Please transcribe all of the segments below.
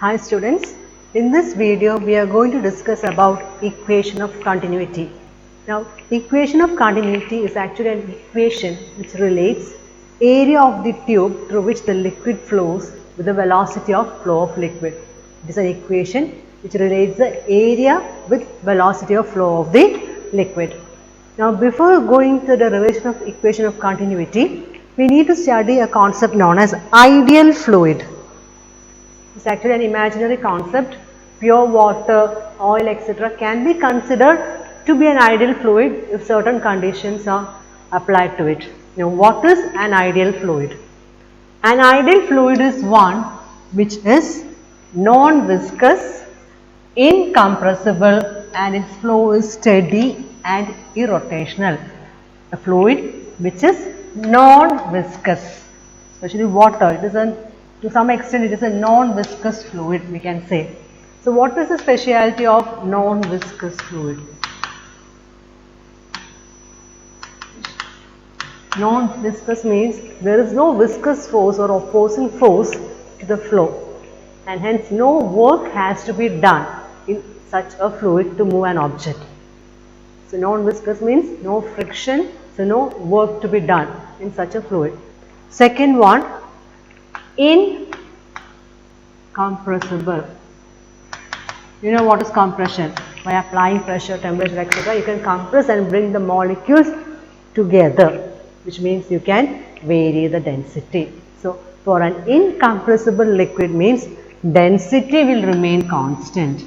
Hi students, in this video we are going to discuss about equation of continuity. Now equation of continuity is actually an equation which relates area of the tube through which the liquid flows with the velocity of flow of liquid. It is an equation which relates the area with velocity of flow of the liquid. Now before going to the derivation of equation of continuity, we need to study a concept known as ideal fluid. It's actually an imaginary concept. Pure water, oil, etc. can be considered to be an ideal fluid if certain conditions are applied to it. Now, what is an ideal fluid? An ideal fluid is one which is non-viscous, incompressible, and its flow is steady and irrotational. A fluid which is non-viscous, especially water. To some extent it is a non-viscous fluid, we can say. So what is the speciality of non-viscous fluid? Non-viscous means there is no viscous force or opposing force to the flow, and hence no work has to be done in such a fluid to move an object. So non-viscous means no friction, so no work to be done in such a fluid. Second one, incompressible. You know what is compression? By applying pressure, temperature, etc. you can compress and bring the molecules together, which means you can vary the density. So for an incompressible liquid means density will remain constant.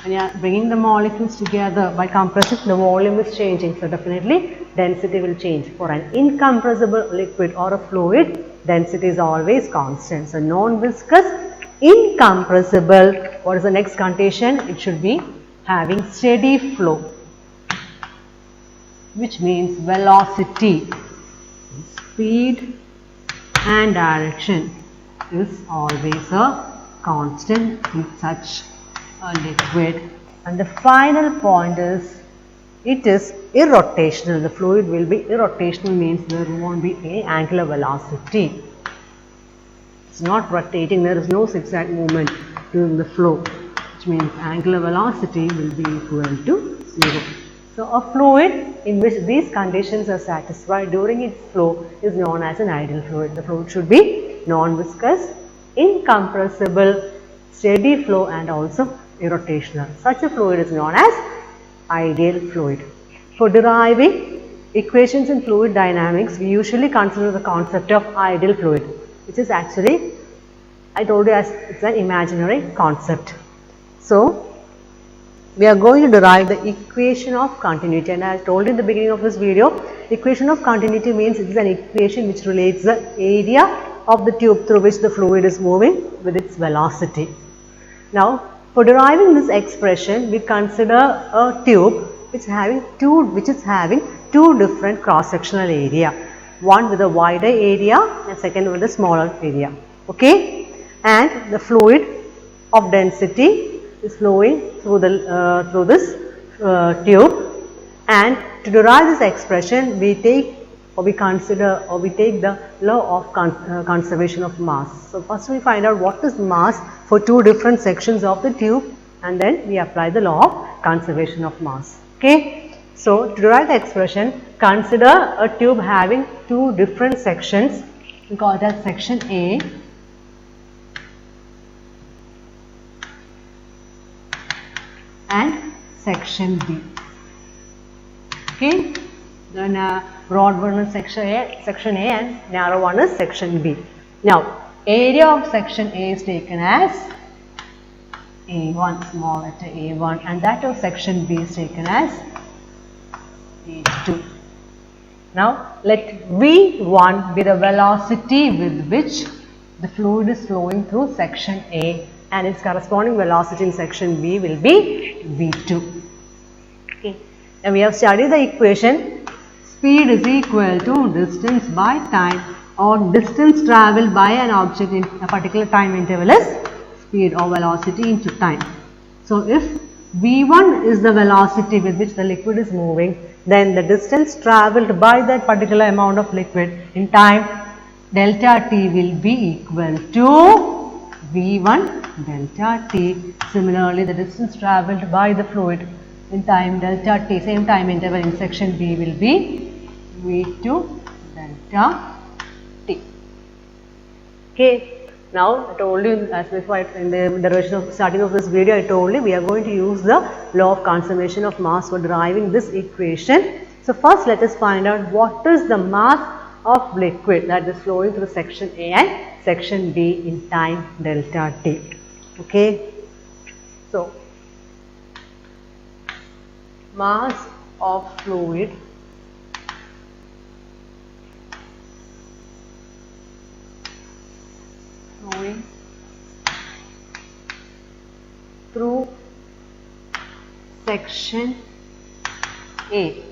When you are bringing the molecules together by compressing, the volume is changing, so definitely density will change. For an incompressible liquid or a fluid, density is always constant. So non-viscous, incompressible. What is the next condition? It should be having steady flow, which means velocity, speed and direction is always a constant in such a liquid. And the final point is it is irrotational. The fluid will be irrotational, means there won't be any angular velocity. It's not rotating, there is no zigzag movement during the flow, which means angular velocity will be equal to 0. So a fluid in which these conditions are satisfied during its flow is known as an ideal fluid. The fluid should be non-viscous, incompressible, steady flow and also irrotational. Such a fluid is known as ideal fluid. For deriving equations in fluid dynamics, we usually consider the concept of ideal fluid, which is actually, I told you, as it's an imaginary concept. So we are going to derive the equation of continuity, and as I told in the beginning of this video, equation of continuity means it is an equation which relates the area of the tube through which the fluid is moving with its velocity. Now for deriving this expression, we consider a tube which is having two different cross-sectional area, one with a wider area and second with a smaller area. Okay, and the fluid of density is flowing through this tube, and to derive this expression we take the law of conservation of mass. So first we find out what is mass for two different sections of the tube, and then we apply the law of conservation of mass. Okay, so to derive the expression, consider a tube having two different sections. We call it as section A and section B. Okay, then broad one is section A and narrow one is section B. Now area of section A is taken as A1, small letter A1, and that of section B is taken as A2. Now let V1 be the velocity with which the fluid is flowing through section A, and its corresponding velocity in section B will be V2. Okay. And we have studied the equation speed is equal to distance by time, or distance travelled by an object in a particular time interval is speed or velocity into time. So if V1 is the velocity with which the liquid is moving, then the distance travelled by that particular amount of liquid in time delta T will be equal to V1 delta T. Similarly, the distance travelled by the fluid in time delta T, same time interval in section B will be V2 delta T. Okay. Now, I told you as before in the derivation of starting of this video, I told you we are going to use the law of conservation of mass for deriving this equation. So, first let us find out what is the mass of liquid that is flowing through section A and section B in time delta T. Okay. So, mass of fluid flowing through section A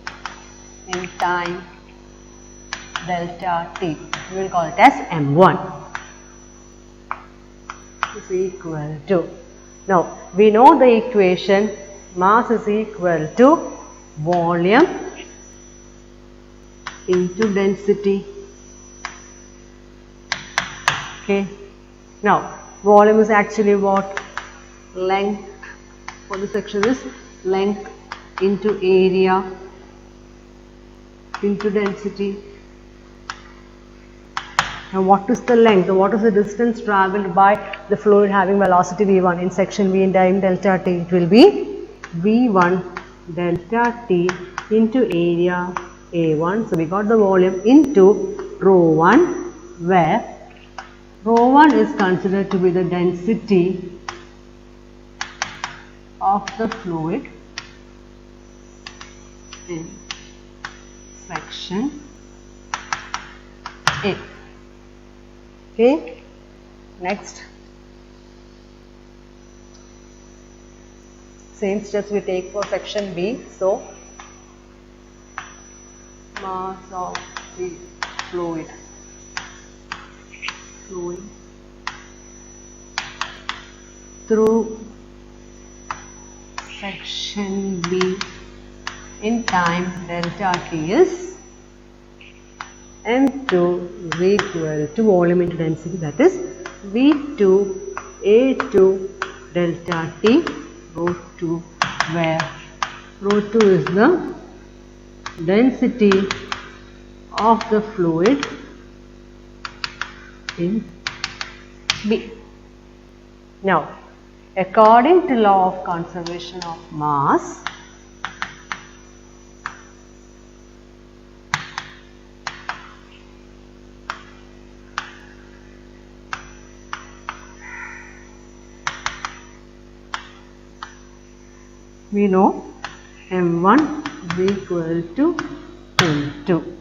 in time delta T, we will call it as M1, is equal to, now we know the equation, mass is equal to volume into density. Okay. Now, volume is actually what? Length. For the section is length into area into density. Now, what is the length? What is the distance travelled by the fluid having velocity V1 in section V in time delta T? It will be V1 delta T into area A1. So, we got the volume into rho 1, where rho 1 is considered to be the density of the fluid in section A. Okay. Next, same steps we take for section B. So, mass of the fluid flowing through section B in time delta T is M2 is equal to volume into density, that is V2 A2 delta T rho 2, where rho 2 is the density of the fluid in B. Now, according to law of conservation of mass, we know M1 is equal to M2.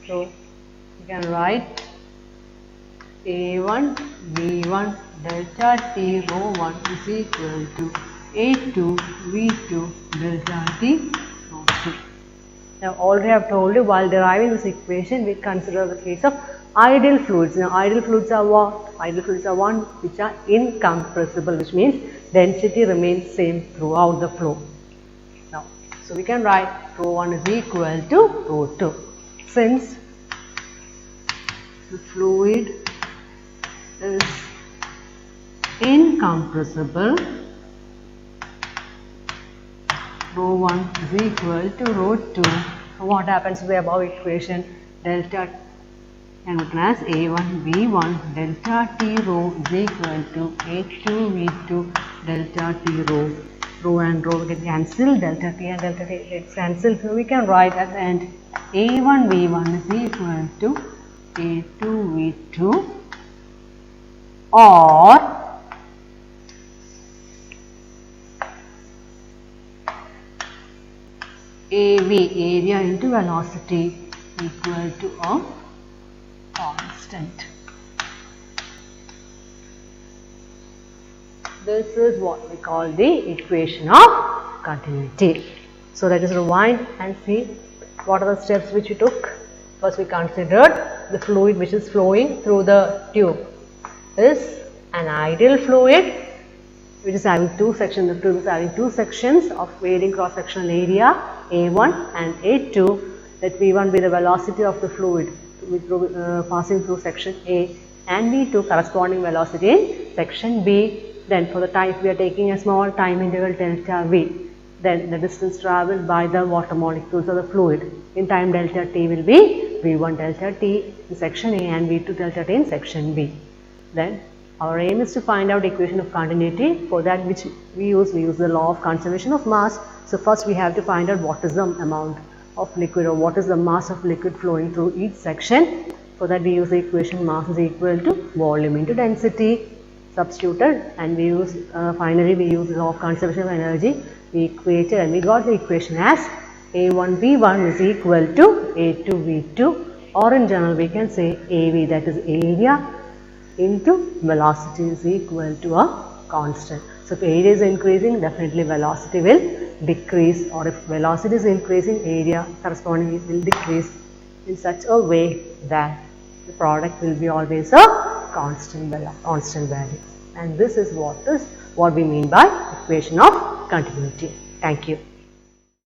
So, you can write A1 V1 delta T rho 1 is equal to A2 V2 delta T rho 2. Now, already I have told you, while deriving this equation, we consider the case of ideal fluids. Now, ideal fluids are what? Ideal fluids are one which are incompressible, which means density remains same throughout the flow. Now, so we can write rho 1 is equal to rho 2. Since the fluid is incompressible, rho 1 is equal to rho 2. So, what happens to the above equation? Delta can written as A1 V1 delta T rho is equal to A2 V2 delta T rho. Rho and rho get cancelled, delta T and delta T gets cancelled. So, we can write at the end A1 V1 is equal to A2 V2, or AV, area into velocity, equal to a constant. This is what we call the equation of continuity. So, let us rewind and see what are the steps which we took. First, we considered the fluid which is flowing through the tube is an ideal fluid which is having two sections. The tube is having two sections of varying cross-sectional area A1 and A2. let V1 be the velocity of the fluid passing through section A, and V2 corresponding velocity in section B. Then for the time, if we are taking a small time interval delta V, then the distance travelled by the water molecules or the fluid in time delta T will be V1 delta T in section A and V2 delta T in section B. Then our aim is to find out equation of continuity. For that, which we use the law of conservation of mass. So first we have to find out what is the amount of liquid or what is the mass of liquid flowing through each section. For that we use the equation mass is equal to volume into density substituted, and we use finally we use the law of conservation of energy. We equated and we got the equation as A1V1 is equal to A2V2, or in general we can say AV, that is area into velocity, is equal to a constant. So if area is increasing, definitely velocity will decrease, or if velocity is increasing, area correspondingly will decrease in such a way that the product will be always a constant value. And this is what we mean by equation of continuity. Thank you.